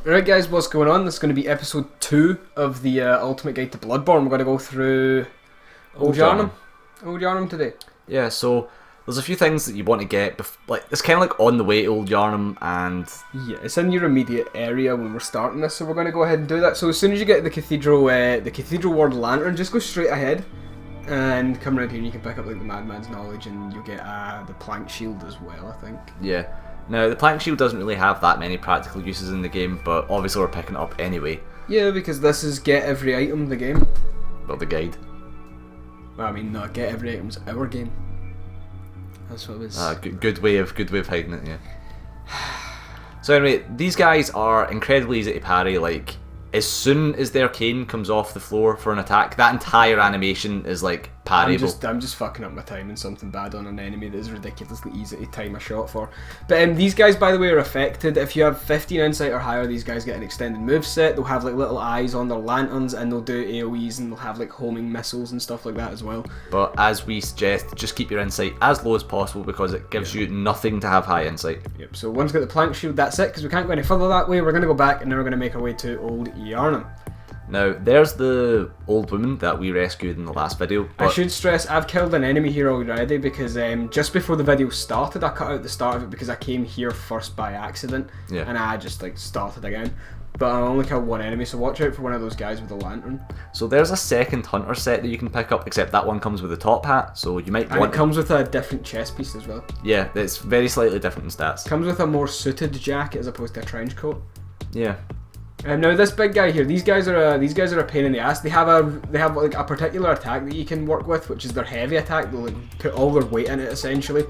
Alright guys, what's going on? This is going to be episode 2 of the Ultimate Guide to Bloodborne. We're going to go through Old Yharnam today. Yeah, so there's a few things that you want to get, like it's kind of like on the way to Old Yharnam, and yeah, it's in your immediate area when we're starting this, so we're going to go ahead and do that. So as soon as you get to the Cathedral Ward Lantern, just go straight ahead and come around here and you can pick up like the Madman's Knowledge and you'll get the Plank Shield as well, I think. Yeah. Now, the Plank Shield doesn't really have that many practical uses in the game, but obviously we're picking it up anyway. Yeah, because this is get every item in the game. Well, the guide. Well, I mean, no, get every item's our game. That's what it was. Good way of hiding it, yeah. So anyway, these guys are incredibly easy to parry. Like, as soon as their cane comes off the floor for an attack, that entire animation is like parryable. I'm just fucking up my timing something bad on an enemy that is ridiculously easy to time a shot for. But these guys, by the way, are affected. If you have 15 insight or higher, these guys get an extended moveset. They'll have like little eyes on their lanterns and they'll do AoEs and they'll have like homing missiles and stuff like that as well. But as we suggest, just keep your insight as low as possible because it gives you nothing to have high insight. Yep, so once we get the Plank Shield, that's it, because we can't go any further that way. We're going to go back and then we're going to make our way to Old Yharnam. Now, there's the old woman that we rescued in the last video. I should stress, I've killed an enemy here already because just before the video started, I cut out the start of it because I came here first by accident. Yeah. And I just like started again. But I only killed one enemy, so watch out for one of those guys with a lantern. So there's a second hunter set that you can pick up, except that one comes with a top hat, so you might want... And it comes with a different chest piece as well. Yeah, it's very slightly different in stats. Comes with a more suited jacket as opposed to a trench coat. Yeah. Now this big guy here, these guys are a pain in the ass. They have like a particular attack that you can work with, which is their heavy attack. They'll like put all their weight in it essentially,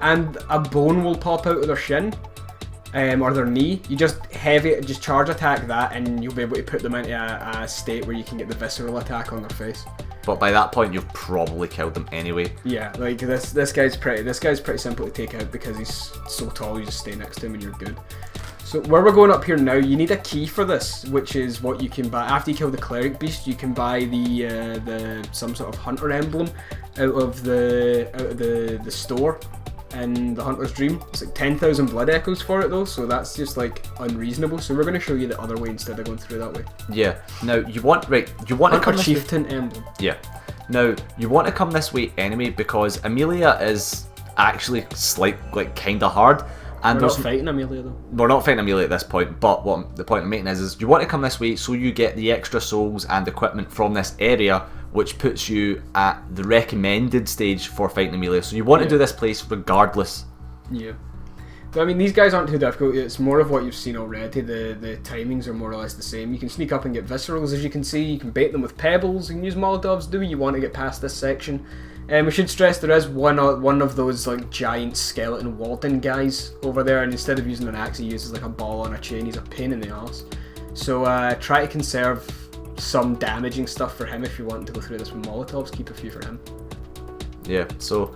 and a bone will pop out of their shin, or their knee. You just charge attack that, and you'll be able to put them into a state where you can get the visceral attack on their face. But by that point, you've probably killed them anyway. Yeah, like this guy's pretty simple to take out because he's so tall. You just stay next to him and you're good. So where we're going up here now, you need a key for this, which is what you can buy after you kill the cleric beast. You can buy the some sort of hunter emblem out of the store in the Hunter's Dream. It's like 10,000 blood echoes for it though, so that's just like unreasonable. So we're going to show you the other way instead of going through that way. Yeah. Now you want to come chieftain emblem. Yeah. Now you want to come this way anyway because Amelia is actually kind of hard. And we're not fighting Amelia though. We're not fighting Amelia at this point, but what the point I'm making is you want to come this way so you get the extra souls and equipment from this area, which puts you at the recommended stage for fighting Amelia. So you want to do this place regardless. Yeah. But I mean, these guys aren't too difficult. It's more of what you've seen already. The timings are more or less the same. You can sneak up and get viscerals, as you can see. You can bait them with pebbles. You can use Molotovs. Do what you want to get past this section. We should stress there is one of those like giant skeleton warden guys over there, and instead of using an axe, he uses like a ball on a chain. He's a pain in the ass. So try to conserve some damaging stuff for him if you want to go through this with Molotovs. Keep a few for him. Yeah. So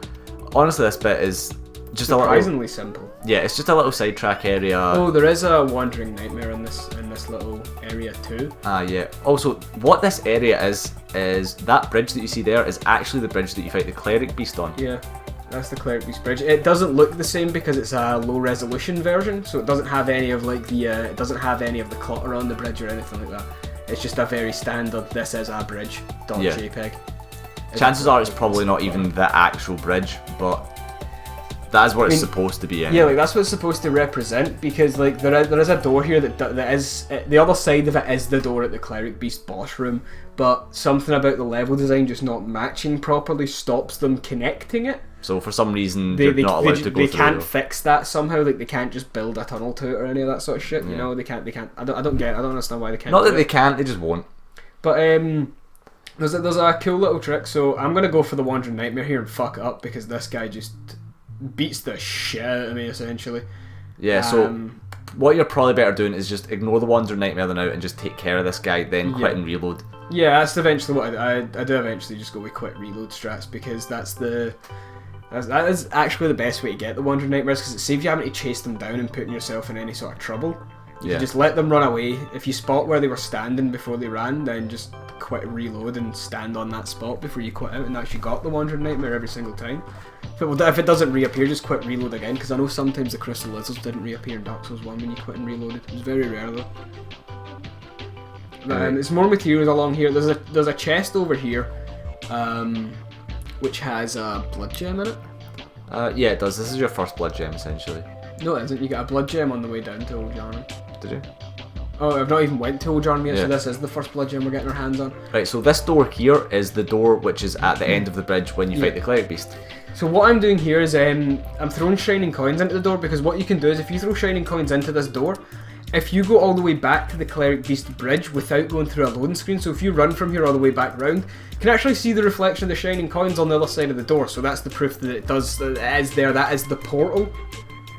honestly, this bit is just surprisingly simple. Yeah, it's just a little sidetrack area. Oh, there is a wandering nightmare in this little area too. Yeah. Also, what this area is that bridge that you see there is actually the bridge that you fight the cleric beast on. Yeah, that's the cleric beast bridge. It doesn't look the same because it's a low resolution version, so it doesn't have any of like the clutter on the bridge or anything like that. It's just a very standard. This is a bridge. .jpg. Chances are it's probably not even the actual bridge, but that is what it's supposed to be. Anyway. Yeah, like that's what it's supposed to represent, because like there is a door here that is the other side of it is the door at the cleric beast boss room, but something about the level design just not matching properly stops them connecting it. So for some reason they're not allowed to go through. They can't fix that somehow. Like they can't just build a tunnel to it or any of that sort of shit. You know, they can't. I don't understand why they can't. Not that they can't, they just won't. But there's a cool little trick. So I'm gonna go for the Wandering Nightmare here and fuck it up because this guy just beats the shit out of me essentially. Yeah, so what you're probably better doing is just ignore the Wandering Nightmare now and just take care of this guy, then quit and reload. Yeah, that's eventually what I do. Eventually just go with quick reload strats because that is actually the best way to get the Wandering Nightmares, because it saves you having to chase them down and putting yourself in any sort of trouble. You can just let them run away. If you spot where they were standing before they ran, then just quit, reload, and stand on that spot before you quit out, and actually got the Wandering Nightmare every single time. If it doesn't reappear, just quit, reload again, because I know sometimes the Crystal Lizards didn't reappear in Dark Souls 1 when you quit and reloaded. It was very rare though. There's more materials along here. There's a chest over here, which has a blood gem in it. Yeah, it does. This is your first blood gem, essentially. No, it isn't. You got a blood gem on the way down to Old Yharnam. Did you? Oh, I've not even went to Old Yharnam yet, so this is the first blood gem we're getting our hands on. Right, so this door here is the door which is at the end of the bridge when you fight the Cleric Beast. So what I'm doing here is I'm throwing shining coins into the door, because what you can do is if you throw shining coins into this door, if you go all the way back to the Cleric Beast bridge without going through a loading screen, so if you run from here all the way back round, you can actually see the reflection of the shining coins on the other side of the door. So that's the proof that it is there. That is the portal,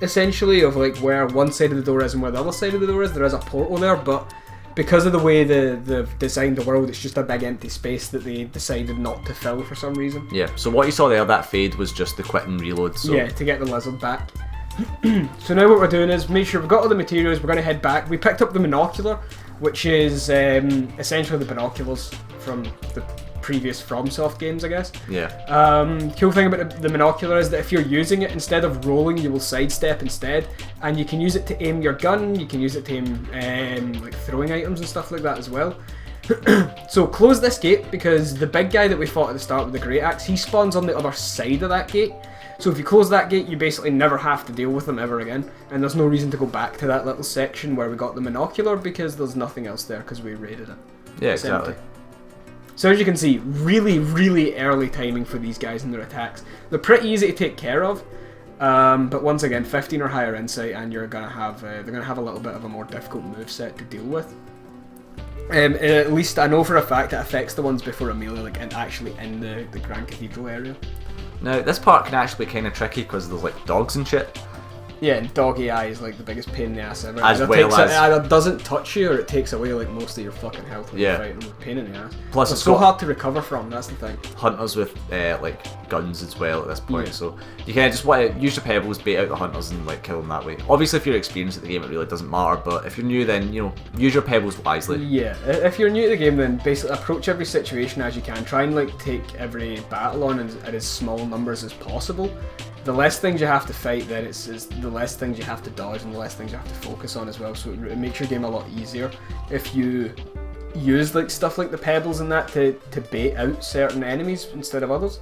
essentially, of like where one side of the door is and where the other side of the door is. There is a portal there, but because of the way they've designed the world, it's just a big empty space that they decided not to fill for some reason. Yeah, so what you saw there, that fade was just the quit and reload. So. Yeah, to get the lizard back. So now what we're doing is make sure we've got all the materials, we're going to head back. We picked up the monocular, which is essentially the binoculars from the previous FromSoft games, I guess. Yeah. Cool thing about the monocular is that if you're using it, instead of rolling, you will sidestep instead, and you can use it to aim your gun, you can use it to aim like throwing items and stuff like that as well. So close this gate, because the big guy that we fought at the start with the Great Axe, he spawns on the other side of that gate. So if you close that gate, you basically never have to deal with them ever again, and there's no reason to go back to that little section where we got the monocular, because there's nothing else there because we raided it. Yeah, exactly. So as you can see, really, really early timing for these guys and their attacks. They're pretty easy to take care of, but once again, 15 or higher insight, and you're gonna have they're gonna have a little bit of a more difficult moveset to deal with. At least I know for a fact it affects the ones before Amelia, like actually in the Grand Cathedral area. Now, this part can actually be kind of tricky because there's like dogs and shit. Yeah, and doggy eye is like the biggest pain in the ass ever. As well as... It either doesn't touch you or it takes away like most of your fucking health when you're fighting with pain in the ass. Plus it's so hard to recover from, that's the thing. Hunters with like guns as well at this point, so you kind of just want to use your pebbles, bait out the hunters and like kill them that way. Obviously if you're experienced at the game it really doesn't matter, but if you're new then, you know, use your pebbles wisely. Yeah, if you're new to the game then basically approach every situation as you can. Try and like take every battle on at as small numbers as possible. The less things you have to fight, then it's the less things you have to dodge and the less things you have to focus on as well. So it makes your game a lot easier if you use like stuff like the pebbles and that to bait out certain enemies instead of others.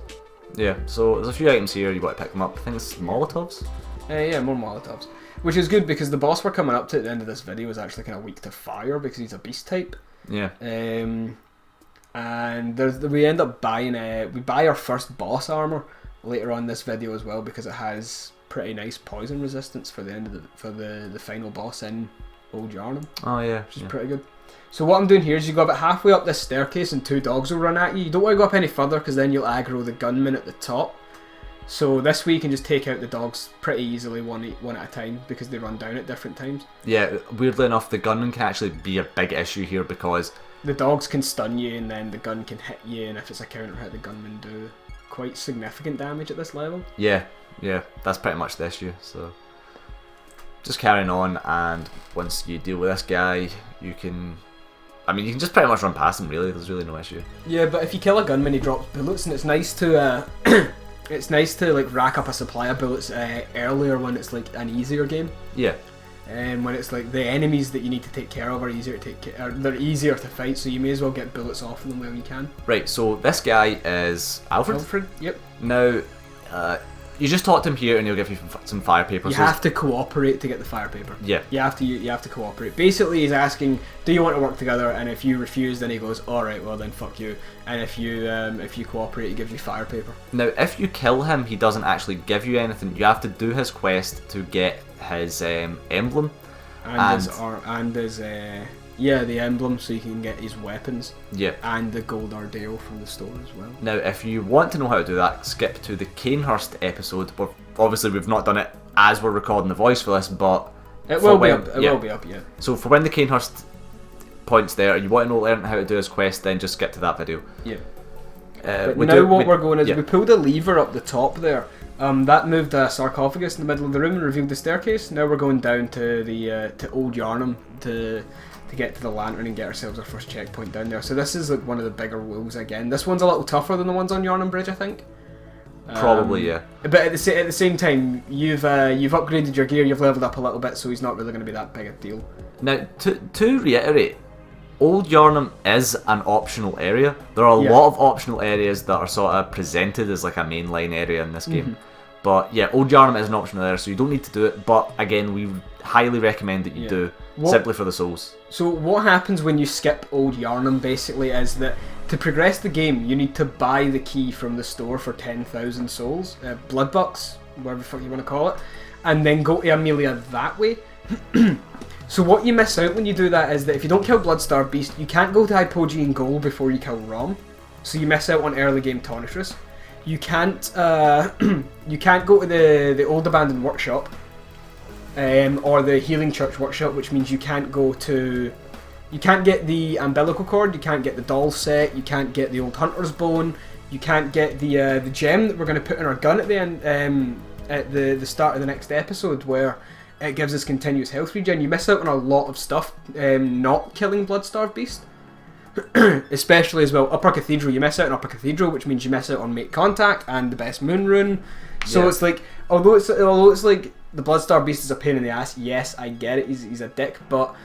Yeah. So there's a few items here. You got to pick them up. I think it's Molotovs. Yeah, more Molotovs, which is good because the boss we're coming up to at the end of this video is actually kind of weak to fire because he's a beast type. Yeah. And we end up buying we buy our first boss armor later on this video as well, because it has pretty nice poison resistance for the end of the final boss in Old Yharnam. Oh yeah, which is pretty good. So what I'm doing here is you go about halfway up this staircase and two dogs will run at you. You don't want to go up any further because then you'll aggro the gunman at the top. So this way you can just take out the dogs pretty easily one at a time because they run down at different times. Yeah, weirdly enough the gunman can actually be a big issue here because the dogs can stun you and then the gun can hit you, and if it's a counter hit the gunman do quite significant damage at this level. Yeah, that's pretty much the issue. So just carrying on, and once you deal with this guy, you can just pretty much run past him. Really, there's really no issue. Yeah, but if you kill a gunman, he drops bullets, and it's nice to like rack up a supply of bullets earlier when it's like an easier game. Yeah. And when it's like the enemies that you need to take care of are easier to take care, they're easier to fight, so you may as well get bullets off of them when you can. Right, so this guy is Alfred. Yep. Now, you just talk to him here and he'll give you some fire paper. You have to cooperate to get the fire paper. Yeah. You have to cooperate. Basically, he's asking, do you want to work together? And if you refuse, then he goes, all right, well then fuck you. And if you cooperate, he gives you fire paper. Now, if you kill him, he doesn't actually give you anything. You have to do his quest to get his emblem and the emblem, so you can get his weapons. Yeah. And the gold Ardeo from the store as well. Now, if you want to know how to do that, skip to the Canehurst episode. Where obviously we've not done it as we're recording the voice for this, but it will be up. It will be up. Yeah. So for when the Canehurst point's there, you want to learn how to do his quest, then just skip to that video. Yeah. But now what we're going is we pull the lever up the top there, That moved a sarcophagus in the middle of the room and revealed the staircase. Now we're going down to the to Old Yharnam to get to the lantern and get ourselves our first checkpoint down there. So this is like one of the bigger wolves again. This one's a little tougher than the ones on Yharnam Bridge, I think. Probably, yeah. But at the same time, you've upgraded your gear, you've leveled up a little bit, so he's not really going to be that big a deal. Now, to reiterate, Old Yharnam is an optional area. There are a lot of optional areas that are sort of presented as like a mainline area in this game. But yeah, Old Yharnam is an optional area, so you don't need to do it. But again, we highly recommend that you do, simply for the souls. So what happens when you skip Old Yharnam basically is that to progress the game, you need to buy the key from the store for 10,000 souls, blood bucks, whatever the fuck you want to call it, and then go to Amelia that way. So what you miss out when you do that is that if you don't kill Bloodstarved Beast, you can't go to Hypogean Goal before you kill Rom. So you miss out on early game Tonitrus. You can't you can't go to the old abandoned workshop or the healing church workshop, which means you can't go to. You can't get the umbilical cord, you can't get the doll set, you can't get the old hunter's bone, you can't get the gem that we're going to put in our gun at the end, at the start of the next episode, where it gives us continuous health regen. You miss out on a lot of stuff not killing Bloodstarved Beast. Especially as well, Upper Cathedral, you miss out on Upper Cathedral, which means you miss out on Make Contact and the best moon rune. So it's like, although it's like the Bloodstarved Beast is a pain in the ass, yes, I get it, he's a dick, but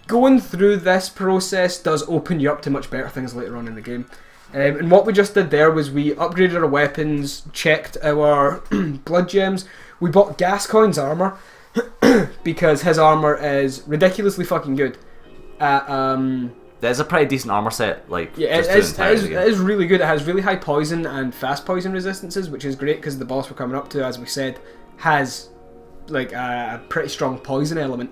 going through this process does open you up to much better things later on in the game. And what we just did there was we upgraded our weapons, checked our blood gems, we bought Gascoigne's armour, because his armour is ridiculously fucking good. There's a pretty decent armour set, like, yeah, it is really good. It has really high poison and fast poison resistances, which is great because the boss we're coming up to, as we said, has like a pretty strong poison element.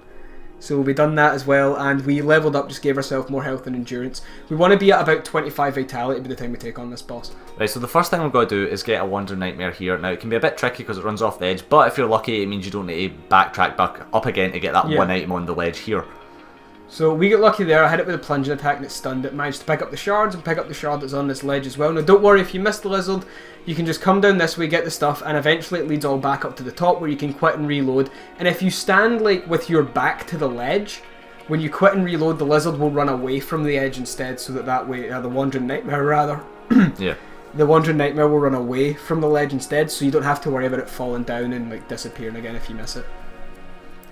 So we done that as well, and we leveled up, just gave ourselves more health and endurance. We want to be at about 25 vitality by the time we take on this boss. Right, so the first thing we're going to do is get a Wandering Nightmare here. Now, it can be a bit tricky because it runs off the edge, but if you're lucky, it means you don't need to backtrack back up again to get that one item on the ledge here. So we get lucky there. I hit it with a plunging attack and it stunned it. Managed to pick up the shards and pick up the shard that's on this ledge as well. Now don't worry, if you missed the lizard, you can just come down this way, get the stuff, and eventually it leads all back up to the top where you can quit and reload. And if you stand like with your back to the ledge, when you quit and reload, the lizard will run away from the edge instead, so that way, the Wandering Nightmare rather. Yeah. The Wandering Nightmare will run away from the ledge instead, so you don't have to worry about it falling down and like disappearing again if you miss it.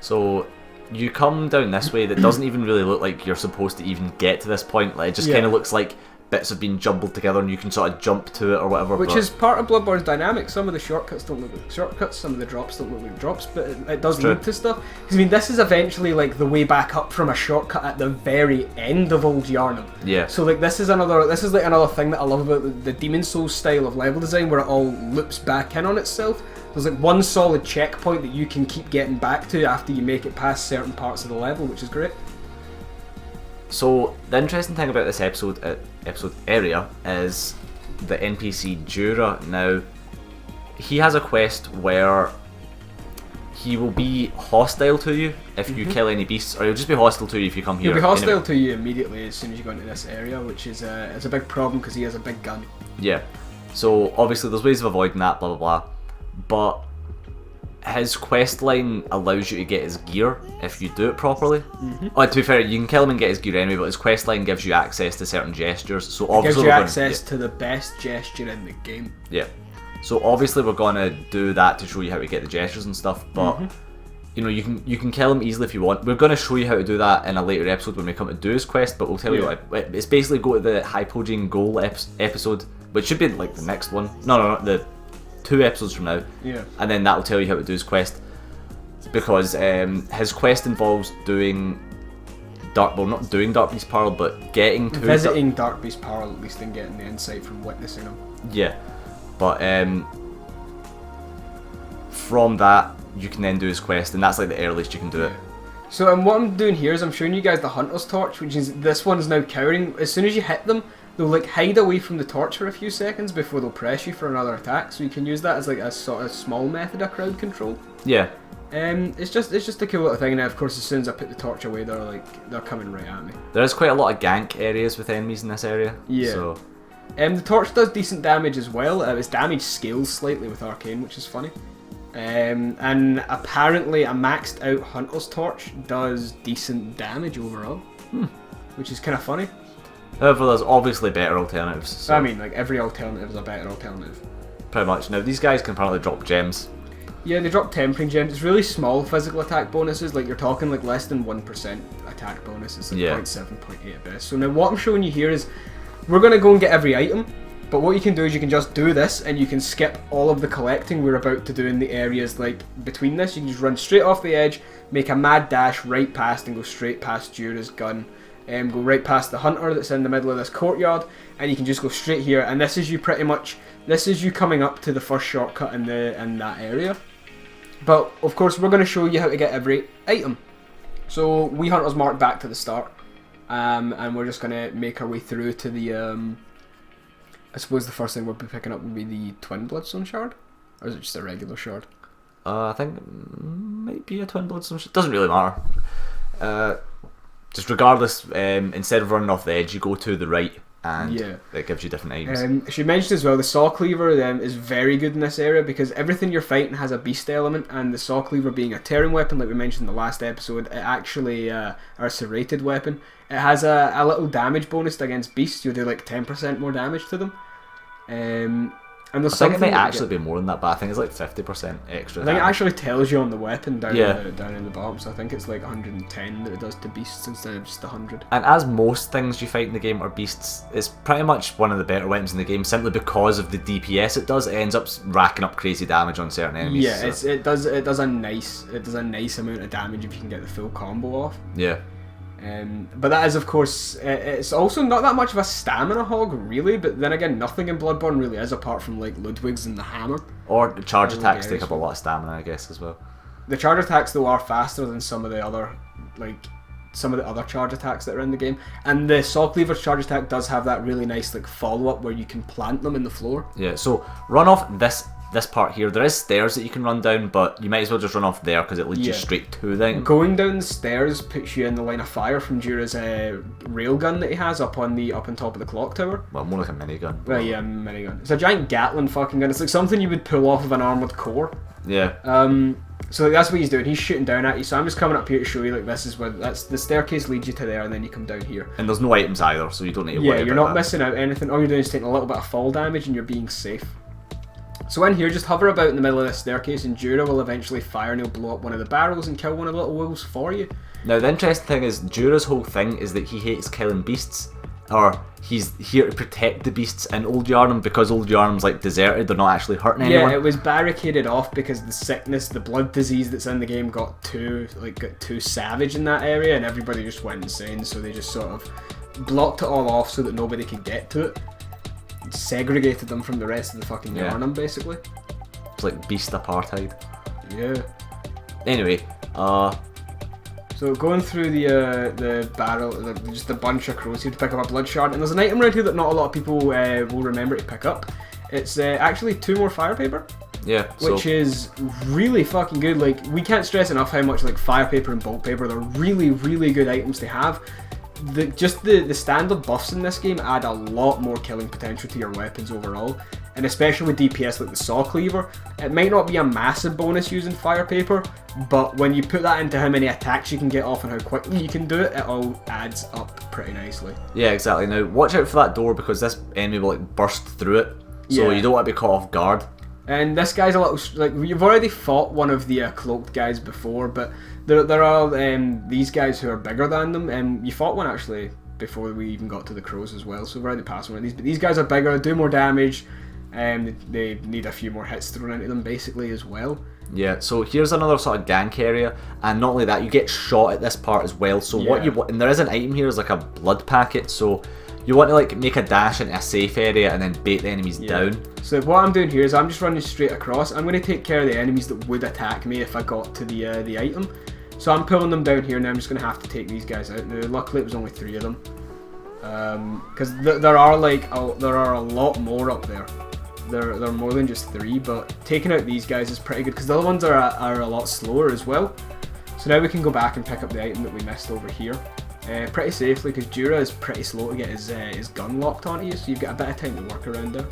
So you come down this way that doesn't even really look like you're supposed to even get to this point. Like, it just kind of looks like bits have been jumbled together and you can sort of jump to it or whatever. Which is part of Bloodborne's dynamic. Some of the shortcuts don't look like shortcuts, some of the drops don't look like drops, but it does lead to stuff. Because I mean, this is eventually like the way back up from a shortcut at the very end of Old Yharnam. Yeah. So like this is like another thing that I love about the Demon Souls style of level design, where it all loops back in on itself. There's like one solid checkpoint that you can keep getting back to after you make it past certain parts of the level, which is great. So the interesting thing about this episode area is the NPC Jura. Now, he has a quest where he will be hostile to you if you kill any beasts, or he'll just be hostile to you if you come here. He'll be hostile to you immediately as soon as you go into this area, which is it's a big problem because he has a big gun. Yeah. So obviously there's ways of avoiding that, blah blah blah. But his quest line allows you to get his gear if you do it properly. Oh, to be fair, you can kill him and get his gear anyway, but his quest line gives you access to certain gestures. So obviously it gives you access to the best gesture in the game. Yeah. So obviously we're gonna do that to show you how to get the gestures and stuff, but you know, you can kill him easily if you want. We're gonna show you how to do that in a later episode when we come to do his quest, but we'll tell you what, it's basically go to the Hypogean Goal episode, which should be like the next one. No, the 2 episodes from now. Yeah. And then that will tell you how to do his quest, because his quest involves doing not doing Dark Beast Parle, but getting to visiting Dark Beast Parle at least and getting the insight from witnessing him. Yeah, but from that you can then do his quest, and that's like the earliest you can do it. So what I'm doing here is I'm showing you guys the Hunter's Torch, which is this one's now cowering. As soon as you hit them, they'll like hide away from the torch for a few seconds before they'll press you for another attack. So you can use that as like a sort of small method of crowd control. Yeah. It's just a cool little thing, and of course as soon as I put the torch away, they're coming right at me. There is quite a lot of gank areas with enemies in this area. Yeah. So The torch does decent damage as well. Its damage scales slightly with arcane, which is funny. And apparently a maxed out Hunter's Torch does decent damage overall, which is kind of funny. However, there's obviously better alternatives. So. I mean, like every alternative is a better alternative. Pretty much. Now, these guys can apparently drop gems. Yeah, they drop tempering gems. It's really small physical attack bonuses, like you're talking like less than 1% attack bonuses, like 0.7, 0.8 at best. So now what I'm showing you here is, we're going to go and get every item, but what you can do is you can just do this and you can skip all of the collecting we're about to do in the areas like between this. You can just run straight off the edge, make a mad dash right past and go straight past Jura's gun. Go right past the hunter that's in the middle of this courtyard, and you can just go straight here, and this is you pretty much, this is you coming up to the first shortcut in that area. But of course we're going to show you how to get every item. So we hunters mark back to the start, and we're just going to make our way through to the, I suppose the first thing we'll be picking up would be the Twin Bloodstone Shard, or is it just a regular shard? I think it might be a Twin Bloodstone Shard, doesn't really matter. Just regardless, instead of running off the edge, you go to the right, and it gives you different items. She mentioned as well, the Saw Cleaver is very good in this area because everything you're fighting has a beast element, and the Saw Cleaver being a tearing weapon, like we mentioned in the last episode, it actually, or a serrated weapon, it has a little damage bonus against beasts. You'll do like 10% more damage to them. And I think it might actually be more than that, but I think it's like 50% extra. I think it actually tells you on the weapon down in the bottom, so I think it's like 110 that it does to beasts instead of just 100. And as most things you fight in the game are beasts, it's pretty much one of the better weapons in the game simply because of the DPS it does. It ends up racking up crazy damage on certain enemies. Yeah, so. it does a nice amount of damage if you can get the full combo off. Yeah. But that is, of course, it's also not that much of a stamina hog, really, but then again, nothing in Bloodborne really is apart from, like, Ludwig's and the hammer. Or the charge attacks take up a lot of stamina, I guess, as well. The charge attacks, though, are faster than some of the other charge attacks that are in the game. And the Saw Cleaver's charge attack does have that really nice, like, follow-up where you can plant them in the floor. Yeah, so run off this part here. There is stairs that you can run down, but you might as well just run off there because it leads you straight to them. Going down the stairs puts you in the line of fire from Jura's railgun that he has up on top of the clock tower. Well, more like a minigun. Well, yeah, minigun. It's a giant Gatling fucking gun. It's like something you would pull off of an armoured core. Yeah. So like, that's what he's doing. He's shooting down at you. So I'm just coming up here to show you, like, this is where the staircase leads you to there, and then you come down here. And there's no items either, so you don't need to worry about that. Yeah, you're not missing out anything. All you're doing is taking a little bit of fall damage, and you're being safe. So in here, just hover about in the middle of this staircase, and Jura will eventually fire, and he'll blow up one of the barrels and kill one of the little wolves for you. Now the interesting thing is, Jura's whole thing is that he hates killing beasts, or he's here to protect the beasts in Old Yharnam, because Old Yharnam's like deserted, they're not actually hurting anyone. Yeah, it was barricaded off because the sickness, the blood disease that's in the game got too savage in that area, and everybody just went insane, so they just sort of blocked it all off so that nobody could get to it. Segregated them from the rest of the fucking Yharnam, basically. It's like beast apartheid. Yeah. Anyway, so going through the barrel, just a bunch of crows here to pick up a blood shard, and there's an item around here that not a lot of people will remember to pick up. It's actually 2 more fire paper. Yeah. Which is really fucking good. Like, we can't stress enough how much like fire paper and bolt paper, they're really, really good items to have. The standard buffs in this game add a lot more killing potential to your weapons overall, and especially with DPS like the Saw Cleaver. It might not be a massive bonus using fire paper, but when you put that into how many attacks you can get off and how quickly you can do it, it all adds up pretty nicely. Yeah, exactly. Now watch out for that door because this enemy will like burst through it, so you don't want to be caught off guard. And this guy's a little, like, you've already fought one of the cloaked guys before, but there are these guys who are bigger than them, and you fought one actually before we even got to the crows as well, so we've already passed one of these, but these guys are bigger, do more damage, and they need a few more hits thrown into them basically as well. Yeah, so here's another sort of gank area, and not only that, you get shot at this part as well, so what you want, and there is an item here, is like a blood packet, so you want to like make a dash into a safe area and then bait the enemies down. So what I'm doing here is I'm just running straight across. I'm going to take care of the enemies that would attack me if I got to the item. So I'm pulling them down here, and I'm just going to have to take these guys out. Now, luckily it was only 3 of them, because there are a lot more up there. There are more than just 3, but taking out these guys is pretty good because the other ones are a lot slower as well. So now we can go back and pick up the item that we missed over here. pretty safely, because Jura is pretty slow to get his gun locked onto you, so you've got a bit of time to work around there.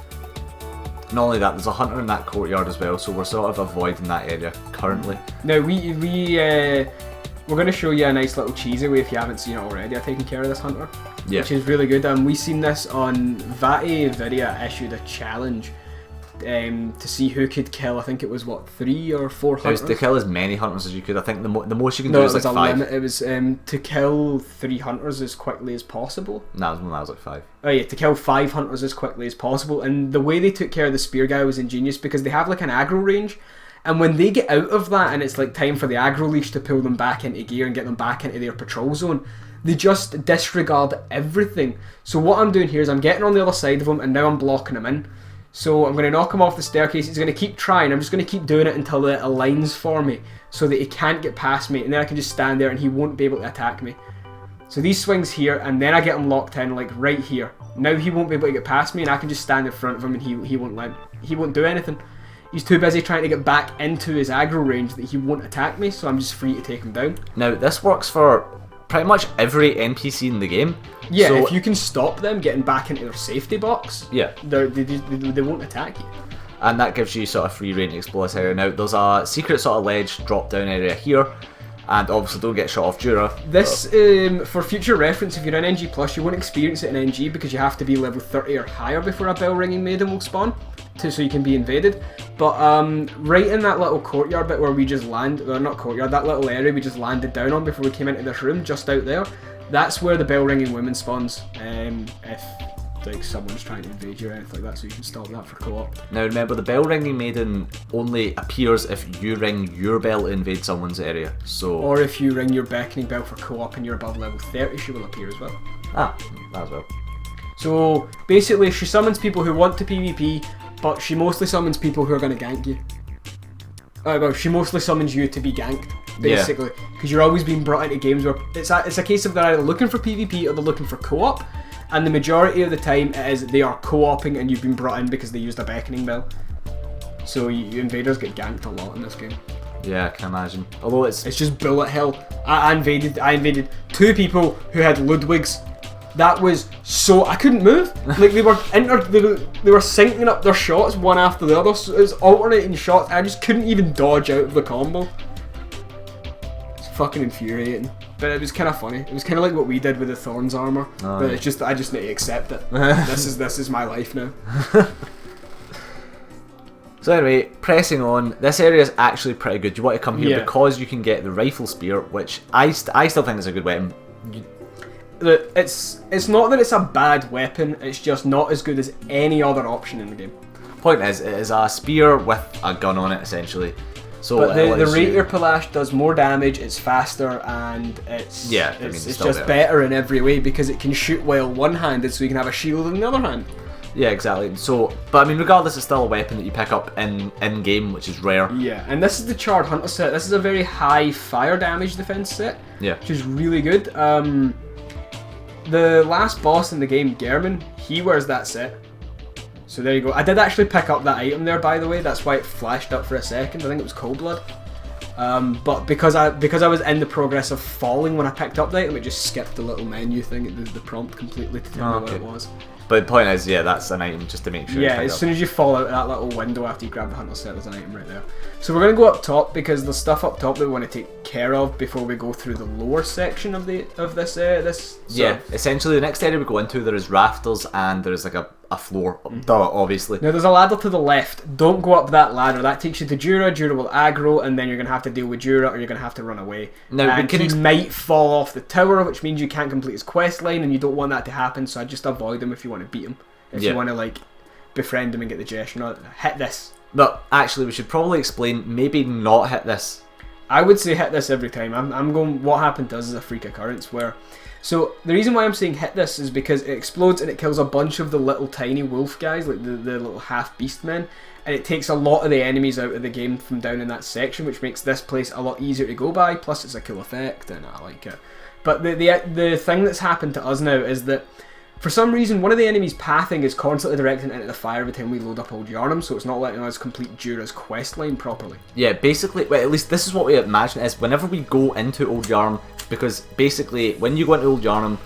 Not only that, there's a hunter in that courtyard as well, so we're sort of avoiding that area currently. Now we're going to show you a nice little cheesy way if you haven't seen it already. I've taken care of this hunter, which is really good. We seen this on Vati Vidya issued a challenge to see who could kill. I think it was what, 3 or 4 hunters. It was to kill as many hunters as you could. I think the most you can do is like 5. It was to kill 3 hunters as quickly as possible. Nah, that was like 5. Oh yeah, to kill 5 hunters as quickly as possible. And the way they took care of the spear guy was ingenious, because they have like an aggro range, and when they get out of that and it's like time for the aggro leash to pull them back into gear and get them back into their patrol zone, they just disregard everything. So what I'm doing here is I'm getting on the other side of him, and now I'm blocking him in. So I'm going to knock him off the staircase. He's going to keep trying. I'm just going to keep doing it until it aligns for me, so that he can't get past me, and then I can just stand there and he won't be able to attack me. So these swings here, and then I get him locked in like right here. Now he won't be able to get past me, and I can just stand in front of him, and he won't do anything. He's too busy trying to get back into his aggro range that he won't attack me, so I'm just free to take him down. Now this works for pretty much every NPC in the game. Yeah, so if you can stop them getting back into their safety box, yeah, they won't attack you. And that gives you sort of free reign to explore this area. Now there's a secret sort of ledge drop down area here, and obviously don't get shot off Jura. This, for future reference, if you're in NG+, you won't experience it in NG because you have to be level 30 or higher before a bell ringing maiden will spawn, so you can be invaded. But right in that little courtyard bit where we just landed, well, not courtyard, that little area we just landed down on before we came into this room, just out there, that's where the bell ringing woman spawns. If like someone's trying to invade you or anything like that, so you can stop that for co-op. Now remember, the bell ringing maiden only appears if you ring your bell to invade someone's area. So, or if you ring your beckoning bell for co-op and you're above level 30, she will appear as well. Ah, that as well. So basically, she summons people who want to PvP, but she mostly summons people who are going to gank you. Well, she mostly summons you to be ganked, basically, because you're always being brought into games where it's a case of they're either looking for PvP or they're looking for co-op. And the majority of the time it is they are co-oping and you've been brought in because they used a beckoning bell. So you invaders get ganked a lot in this game. Yeah, I can imagine. Although it's just bullet hell. I invaded 2 people who had Ludwigs. That was so, I couldn't move. Like they were syncing up their shots one after the other. So it was alternating shots. I just couldn't even dodge out of the combo. It's fucking infuriating. But it was kind of funny. It was kind of like what we did with the Thorns armor. Oh, but it's just, I just need to accept it. This is my life now. So anyway, pressing on. This area is actually pretty good. You want to come here because you can get the rifle spear, which I still think is a good weapon. It's not that it's a bad weapon. It's just not as good as any other option in the game. Point is, it is a spear with a gun on it essentially. So but the Rapier Palash does more damage, it's faster, and it's just better in every way because it can shoot while one-handed, so you can have a shield in the other hand. Yeah, exactly. So, but I mean, regardless, it's still a weapon that you pick up in game, which is rare. Yeah, and this is the Charred Hunter set. This is a very high fire damage defense set. Yeah, which is really good. The last boss in the game, German, he wears that set. So there you go. I did actually pick up that item there, by the way. That's why it flashed up for a second. I think it was Cold Blood. But because I was in the progress of falling when I picked up the item, it just skipped the little menu thing, the prompt completely to tell me what it was. But the point is, yeah, that's an item just to make sure. Yeah, as soon as you fall out of that little window after you grab the Hunter set, there's an item right there. So we're going to go up top because there's stuff up top that we want to take care of before we go through the lower section of this. Yeah, essentially the next area we go into, there is rafters and there is like a floor, obviously. Now there's a ladder to the left. Don't go up that ladder. That takes you to Jura. Jura will aggro, and then you're going to have to deal with Jura, or you're going to have to run away. Now he might fall off the tower, which means you can't complete his quest line, and you don't want that to happen. So I just avoid him if you want to beat him. If you want to like befriend him and get the gesture, not hit this. But actually, we should probably explain. Maybe not hit this. I would say hit this every time. I'm going. What happened does is a freak occurrence where. So the reason why I'm saying hit this is because it explodes and it kills a bunch of the little tiny wolf guys, like the little half beast men, and it takes a lot of the enemies out of the game from down in that section, which makes this place a lot easier to go by. Plus, it's a cool effect, and I like it. But the thing that's happened to us now is that For some reason, one of the enemies' pathing is constantly directing into the fire every time we load up Old Yharnam, so it's not letting us complete Jura's quest line properly. Yeah, basically, well, at least this is what we imagine is whenever we go into Old Yharnam, because basically when you go into Old Yharnam,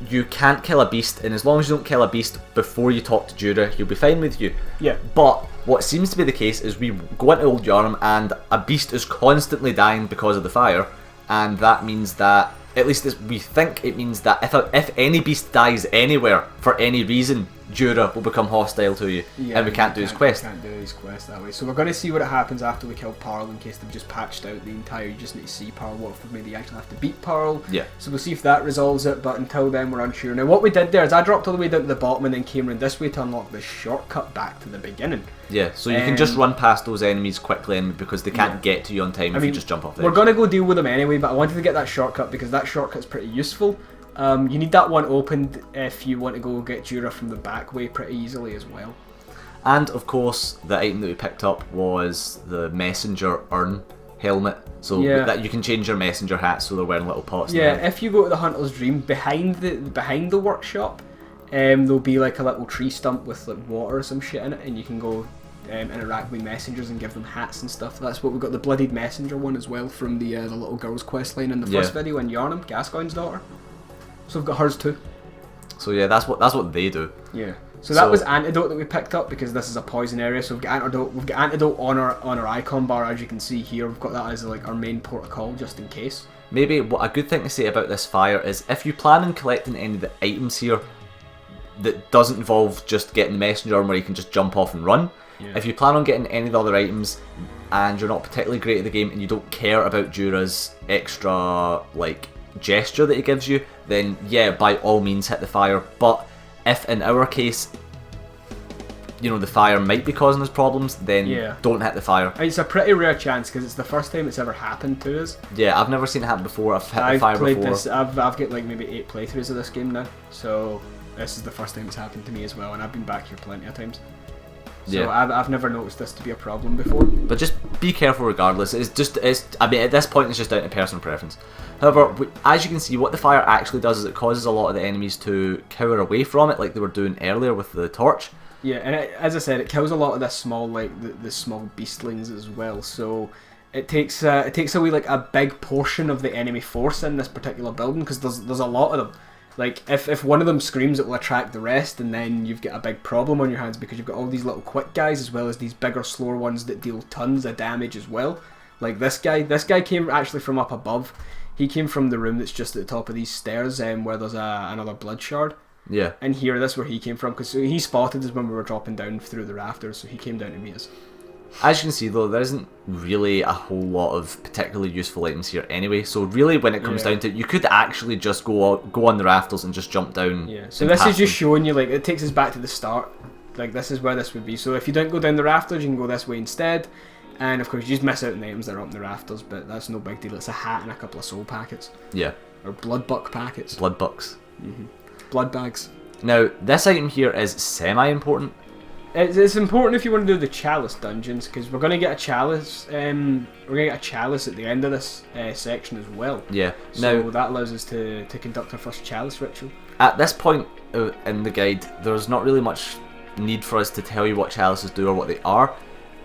you can't kill a beast, and as long as you don't kill a beast before you talk to Jura, he'll be fine with you. Yeah. But what seems to be the case is we go into Old Yharnam and a beast is constantly dying because of the fire, and that means that, at least we think it means that if any beast dies anywhere for any reason, Jura will become hostile to you, and we can't do his quest. We can't do his quest that way. So we're going to see what happens after we kill Pearl, in case they've just patched out the entire, you just need to see Pearl, what if maybe you actually have to beat Pearl. Yeah. So we'll see if that resolves it, but until then we're unsure. Now what we did there is I dropped all the way down to the bottom and then came around this way to unlock the shortcut back to the beginning. Yeah, so you can just run past those enemies quickly, and because they can't get to you on time if you just jump off there. We're going to go deal with them anyway, but I wanted to get that shortcut because that shortcut's pretty useful. You need that one opened if you want to go get Jura from the back way pretty easily as well. And of course, the item that we picked up was the messenger urn helmet, so that you can change your messenger hat so they're wearing little pots. Yeah, if you go to the Hunter's Dream, behind the workshop, there'll be like a little tree stump with like water or some shit in it, and you can go interact with messengers and give them hats and stuff. That's what we got, the bloodied messenger one as well from the little girl's quest line in the first video in Yharnam, Gascoigne's daughter. So we've got hers too. So yeah, that's what they do. Yeah. So that was antidote that we picked up because this is a poison area. So we've got antidote. We've got antidote on our icon bar, as you can see here. We've got that as like our main protocol just in case. Maybe what a good thing to say about this fire is if you plan on collecting any of the items here that doesn't involve just getting the messenger arm where you can just jump off and run. Yeah. If you plan on getting any of the other items and you're not particularly great at the game and you don't care about Jura's extra like gesture that he gives you, then yeah, by all means hit the fire. But if in our case, you know, the fire might be causing us problems, then don't hit the fire. It's a pretty rare chance because it's the first time it's ever happened to us. Yeah, I've never seen it happen before. I've hit the fire before. I've got like maybe 8 playthroughs of this game now, so this is the first time it's happened to me as well, and I've been back here plenty of times. So I've never noticed this to be a problem before. But just be careful regardless. I mean, at this point it's just down to personal preference. However, as you can see, what the fire actually does is it causes a lot of the enemies to cower away from it, like they were doing earlier with the torch. Yeah, and as I said, it kills a lot of this small, like the small beastlings as well. So it takes away like a big portion of the enemy force in this particular building because there's a lot of them. Like, if one of them screams, it will attract the rest, and then you've got a big problem on your hands because you've got all these little quick guys as well as these bigger, slower ones that deal tons of damage as well. Like this guy came actually from up above. He came from the room that's just at the top of these stairs where there's another blood shard. Yeah. And here, that's where he came from, because he spotted us when we were dropping down through the rafters, so he came down to meet us. As you can see though, there isn't really a whole lot of particularly useful items here anyway, so really when it comes down to it, you could actually just go on the rafters and just jump down. Yeah, so this is just showing you, like, it takes us back to the start. Like, this is where this would be. So if you don't go down the rafters, you can go this way instead. And of course, you just miss out on the items that are up in the rafters, but that's no big deal. It's a hat and a couple of soul packets. Yeah. Or blood buck packets. Blood bucks. Blood bags. Now, this item here is semi-important. It's important if you want to do the chalice dungeons, because we're going to get a chalice. We're going to get a chalice at the end of this section as well. Yeah. So now, that allows us to conduct our first chalice ritual. At this point in the guide, there's not really much need for us to tell you what chalices do or what they are.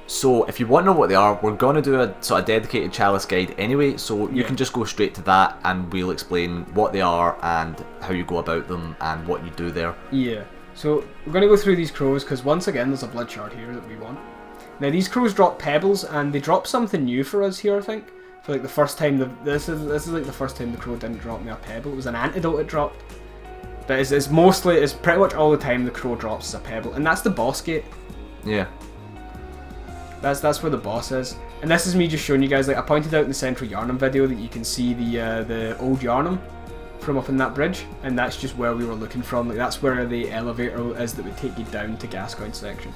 So if you want to know what they are, we're going to do a sort of dedicated chalice guide anyway, so you can just go straight to that and we'll explain what they are and how you go about them and what you do there. Yeah. So we're going to go through these crows because once again there's a blood shard here that we want. Now these crows drop pebbles and they drop something new for us here, I think. For like the first time, this is like the first time the crow didn't drop me a pebble. It was an antidote it dropped. But it's pretty much all the time the crow drops is a pebble, and that's the boss gate. Yeah. That's where the boss is. And this is me just showing you guys, like I pointed out in the Central Yharnam video that you can see the old Yharnam from up in that bridge, and that's just where we were looking from. Like that's where the elevator is that would take you down to Gascoigne section.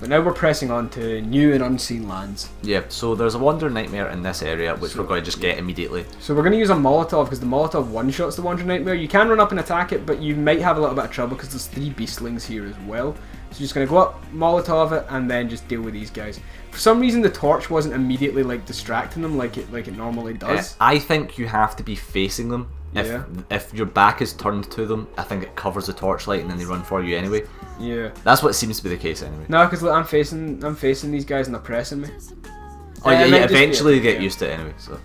But now we're pressing on to new and unseen lands. Yeah, so there's a Wandering Nightmare in this area, which we're going to just get immediately. So we're going to use a Molotov, because the Molotov one-shots the Wandering Nightmare. You can run up and attack it, but you might have a little bit of trouble, because there's 3 beastlings here as well. So you're just going to go up, Molotov it, and then just deal with these guys. For some reason, the torch wasn't immediately like distracting them like it normally does. I think you have to be facing them If your back is turned to them, I think it covers the torchlight and then they run for you anyway. Yeah. That's what seems to be the case anyway. No, because look, I'm facing these guys and they're pressing me. Oh yeah, eventually you get used to it anyway. So.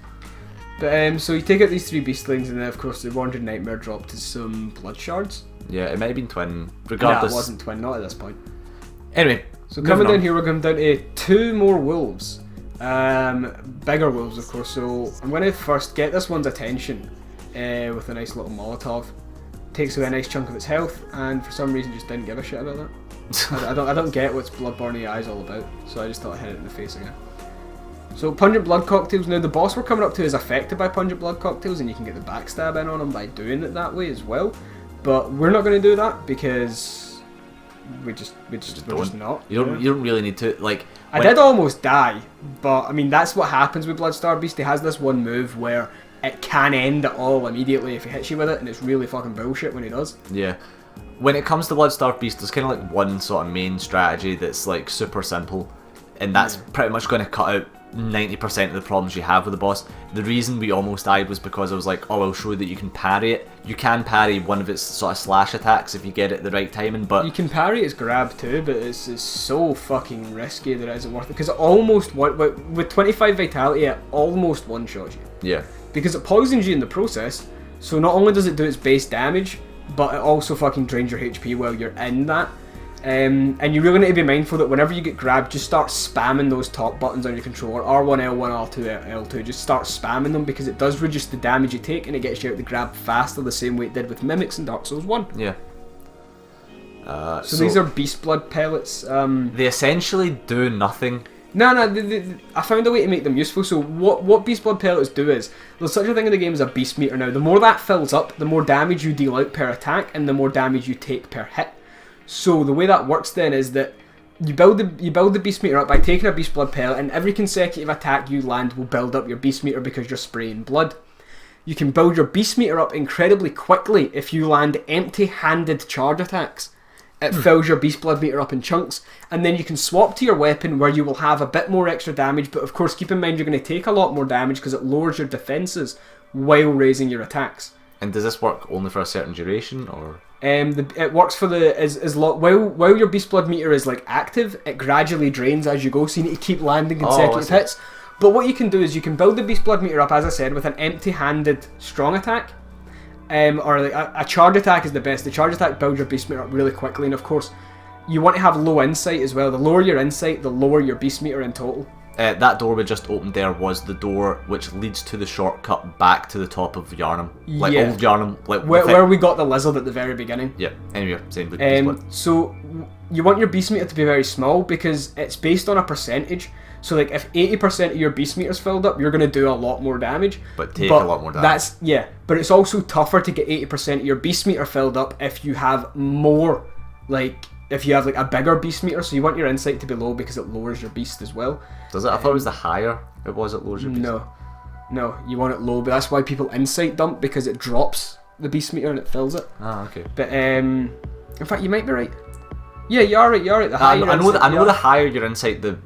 But so you take out these 3 beastlings, and then of course the Wandering Nightmare dropped us some blood shards. Yeah, it might have been twin. Regardless, Nah, it wasn't twin, not at this point. Anyway, so coming down here, we're going down to 2 more wolves. Bigger wolves, of course. So I'm going to first get this one's attention with a nice little Molotov. Takes away a nice chunk of its health, and for some reason just didn't give a shit about that. I don't get what's Bloodborne AI is all about, so I just thought I hit it in the face again. So pungent blood cocktails. Now the boss we're coming up to is affected by pungent blood cocktails, and you can get the backstab in on him by doing it that way as well. But we're not going to do that because we're just not. You don't really need to. Like, I did almost die, but I mean that's what happens with Bloodstar Beast. He has this one move where it can end it all immediately if he hits you with it, and it's really fucking bullshit when he does. Yeah. When it comes to Bloodstar Beast, there's kind of like one sort of main strategy that's like super simple, and that's pretty much going to cut out 90% of the problems you have with the boss. The reason we almost died was because I was like, oh, I'll show you that you can parry it. You can parry one of its sort of slash attacks if you get it at the right timing, but... You can parry its grab too, but it's so fucking risky that it isn't worth it, because it almost, with 25 vitality, it almost one-shots you. Yeah. Because it poisons you in the process, so not only does it do its base damage, but it also fucking drains your HP while you're in that. And you really need to be mindful that whenever you get grabbed, just start spamming those top buttons on your controller, R1, L1, R2, L2, just start spamming them, because it does reduce the damage you take and it gets you out the grab faster, the same way it did with Mimics in Dark Souls 1. Yeah. So these are Beast Blood pellets. They essentially do nothing. No, I found a way to make them useful. So what Beast Blood pellets do is, there's such a thing in the game as a Beast Meter now. The more that fills up, the more damage you deal out per attack, and the more damage you take per hit. So the way that works then is that you build the Beast Meter up by taking a Beast Blood pellet, and every consecutive attack you land will build up your Beast Meter because you're spraying blood. You can build your Beast Meter up incredibly quickly if you land empty-handed charge attacks. It fills your Beast Blood meter up in chunks, and then you can swap to your weapon where you will have a bit more extra damage, but of course keep in mind you're going to take a lot more damage because it lowers your defences while raising your attacks. And does this work only for a certain duration, or...? It works for while your Beast Blood meter is like active, it gradually drains as you go, so you need to keep landing consecutive hits. But what you can do is you can build the Beast Blood meter up, as I said, with an empty-handed strong attack. Or like a charge attack is the best. The charge attack builds your Beast meter up really quickly, and of course you want to have low insight as well. The lower your insight, the lower your Beast meter in total. That door we just opened there was the door which leads to the shortcut back to the top of Yharnam. Like old Yharnam. Like where we got the lizard at the very beginning. Yeah, anyway, same with Beast Blood. So you want your Beast meter to be very small because it's based on a percentage. So like if 80% of your Beast meter is filled up, you're going to do a lot more damage. But take a lot more damage. But it's also tougher to get 80% of your Beast meter filled up if you have more, like... If you have like a bigger Beast meter, so you want your insight to be low because it lowers your beast as well. Does it? I thought it was the higher it was, it lowers your beast. No, you want it low, but that's why people insight dump, because it drops the Beast meter and it fills it. Ah, okay. But in fact, you might be right. Yeah, you're right. The higher I know the higher your insight, the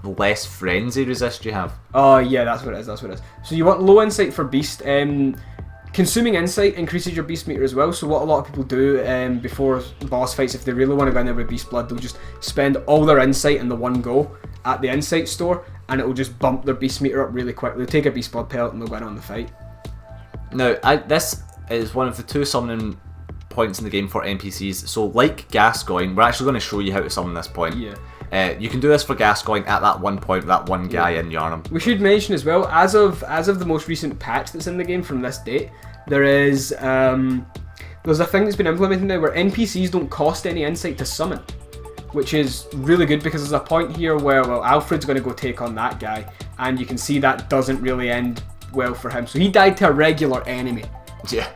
less frenzy resist you have. Oh yeah, that's what it is. So you want low insight for beast. Consuming insight increases your beast meter as well, so what a lot of people do before boss fights, if they really want to go in there with beast blood, they'll just spend all their insight in the one go at the insight store, and it will just bump their beast meter up really quickly. They'll take a beast blood pellet and they'll go in on the fight. Now, this is one of the 2 summoning points in the game for NPCs, so like Gascoigne, we're actually going to show you how to summon this point. Yeah. You can do this for Gascoigne at that one point, that one guy in Yharnam. We should mention as well, as of the most recent patch that's in the game from this date, there's a thing that's been implemented now where NPCs don't cost any insight to summon, which is really good because there's a point here where, well, Alfred's going to go take on that guy, and you can see that doesn't really end well for him. So he died to a regular enemy. Yeah.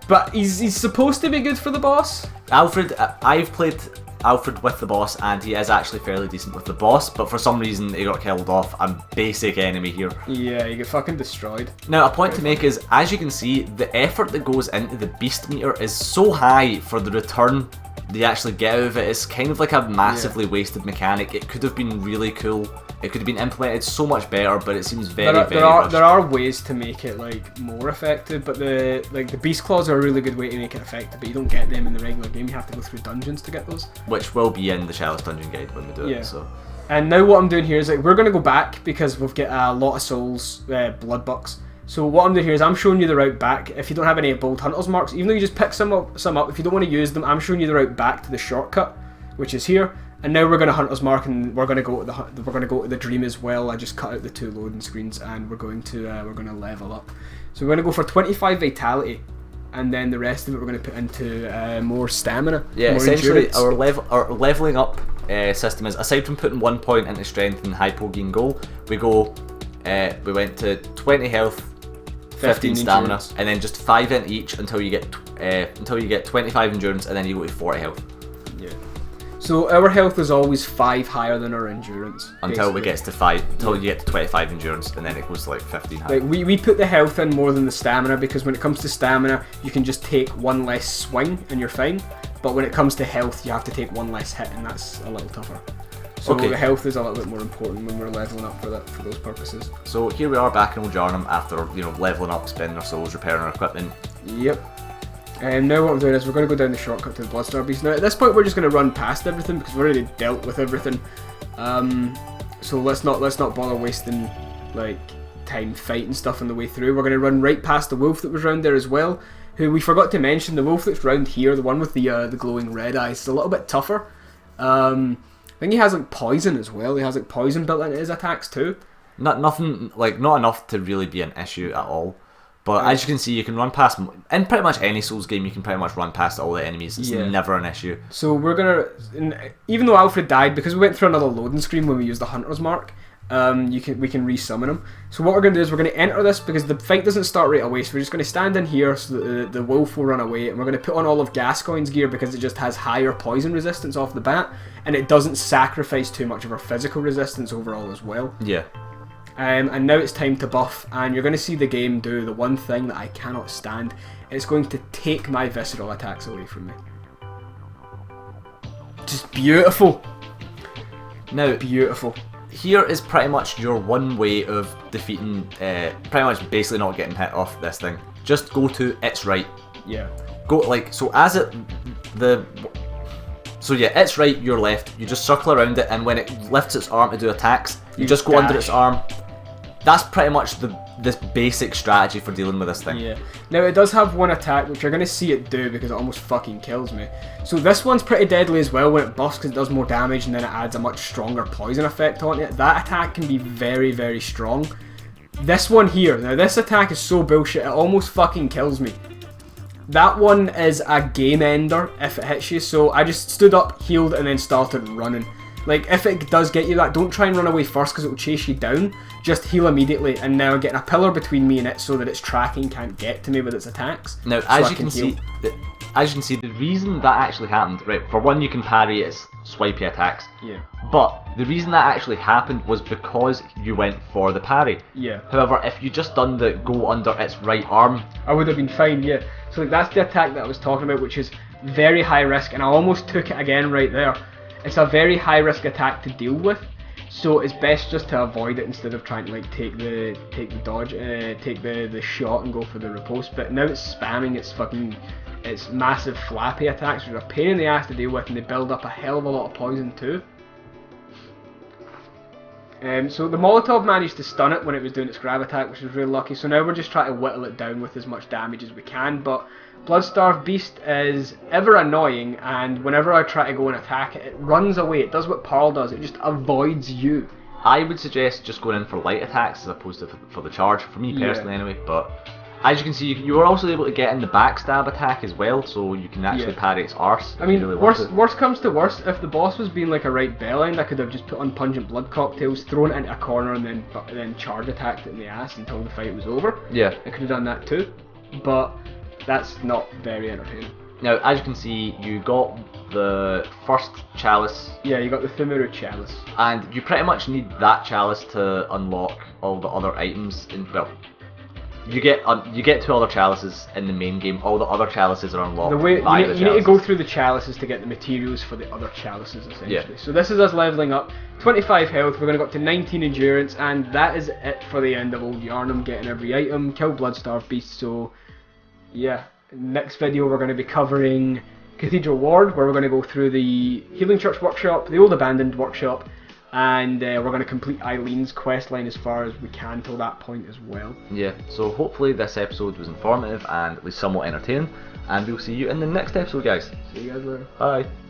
But he's supposed to be good for the boss. Alfred, I've played Alfred with the boss, and he is actually fairly decent with the boss, but for some reason he got killed off a basic enemy here. Yeah, he got fucking destroyed. Now, a point to make is, as you can see, the effort that goes into the beast meter is so high for the return they actually get out of it. It's kind of like a massively wasted mechanic. It could have been really cool it could have been implemented so much better, but it seems very rushed. There are ways to make it like more effective, but the beast claws are a really good way to make it effective, but you don't get them in the regular game. You have to go through dungeons to get those, which will be in the Chalice Dungeon Guide when we do it. So. And now what I'm doing here is like we're going to go back because we've got a lot of souls, blood bucks. So what I'm doing here is I'm showing you the route back. If you don't have any bold hunters marks, even though you just pick some up, if you don't want to use them, I'm showing you the route back to the shortcut, which is here. And now we're going to hunters mark, and we're going to go to the dream as well. I just cut out the 2 loading screens, and we're going to level up. So we're going to go for 25 vitality. And then the rest of it we're going to put into more stamina. Yeah, more essentially endurance. our leveling up system is, aside from putting 1 point into strength and hypo gain goal, we went to 20 health, 15 stamina, endurance. and then just 5 in each until you get 25 endurance, and then you go to 40 health. Yeah. So our health is always 5 higher than our endurance. Until it gets to 5, until you get to 25 endurance, and then it goes to like 15 higher. Like we put the health in more than the stamina, because when it comes to stamina, you can just take 1 less swing and you're fine. But when it comes to health, you have to take 1 less hit, and that's a little tougher. So the health is a little bit more important when we're leveling up for those purposes. So here we are back in Old Yharnam after leveling up, spending our souls, repairing our equipment. Yep. And now what I'm doing is we're going to go down the shortcut to the Bloodstar Beast. Now at this point we're just going to run past everything because we've already dealt with everything. So let's not bother wasting like time fighting stuff on the way through. We're going to run right past the wolf that was round there as well. Who we forgot to mention, the wolf that's round here, the one with the glowing red eyes, is a little bit tougher. I think he has like poison as well. He has like poison built into his attacks too. Not enough to really be an issue at all. But as you can see, you can run past, in pretty much any Souls game, you can pretty much run past all the enemies. It's never an issue. So we're gonna, even though Alfred died, because we went through another loading screen when we used the Hunter's Mark, we can resummon him. So what we're gonna do is we're gonna enter this because the fight doesn't start right away. So we're just gonna stand in here so that the wolf will run away, and we're gonna put on all of Gascoigne's gear because it just has higher poison resistance off the bat, and it doesn't sacrifice too much of our physical resistance overall as well. Yeah. And now it's time to buff, and you're going to see the game do the one thing that I cannot stand. It's going to take my visceral attacks away from me. Just beautiful. Now, beautiful. Here is pretty much your one way of defeating, pretty much basically not getting hit off this thing. Just go to its right. Yeah. Go its right, your left. You just circle around it, and when it lifts its arm to do attacks, you just go under its arm. That's pretty much this basic strategy for dealing with this thing. Yeah. Now it does have one attack which you're going to see it do because it almost fucking kills me. So this one's pretty deadly as well when it buffs because it does more damage and then it adds a much stronger poison effect on it. That attack can be very, very strong. This one here, now this attack is so bullshit, it almost fucking kills me. That one is a game ender if it hits you, so I just stood up, healed, and then started running. Like, if it does get you that, don't try and run away first because it will chase you down. Just heal immediately, and now getting a pillar between me and it so that its tracking can't get to me with its attacks. Now, as you can see, the reason that actually happened, right, for one, you can parry its swipey attacks. Yeah. But the reason that actually happened was because you went for the parry. Yeah. However, if you just done the go under its right arm, I would have been fine, yeah. So like, that's the attack that I was talking about, which is very high risk, and I almost took it again right there. It's a very high risk attack to deal with, so it's best just to avoid it instead of trying to like take the dodge, take the shot and go for the riposte. But now it's spamming its massive flappy attacks, which are a pain in the ass to deal with, and they build up a hell of a lot of poison too. So the Molotov managed to stun it when it was doing its grab attack, which was really lucky. So now we're just trying to whittle it down with as much damage as we can. But Bloodstarved Beast is ever annoying, and whenever I try to go and attack it, it runs away. It does what Parl does, it just avoids you. I would suggest just going in for light attacks as opposed to for the charge, for me personally anyway. But as you can see, you were also able to get in the backstab attack as well, so you can actually parry its arse. I mean, really worst comes to worst, if the boss was being like a right bellend, I could have just put on pungent blood cocktails, thrown it into a corner, and then charge attacked it in the ass until the fight was over. Yeah. I could have done that too, but that's not very entertaining. Now, as you can see, you got the first chalice. Yeah, you got the Thimuru chalice. And you pretty much need that chalice to unlock all the other items. you get 2 other chalices in the main game. All the other chalices are unlocked. The way via you need to go through the chalices to get the materials for the other chalices, essentially. Yeah. So this is us leveling up. 25 health. We're going to go up to 19 endurance, and that is it for the end of Old Yharnam. Getting every item, kill blood-starved beasts. So yeah, next video we're going to be covering Cathedral Ward, where we're going to go through the Healing Church Workshop, the Old Abandoned Workshop, and we're going to complete Eileen's questline as far as we can till that point as well. Yeah, so hopefully this episode was informative and at least somewhat entertaining, and we'll see you in the next episode, guys. See you guys later. Bye.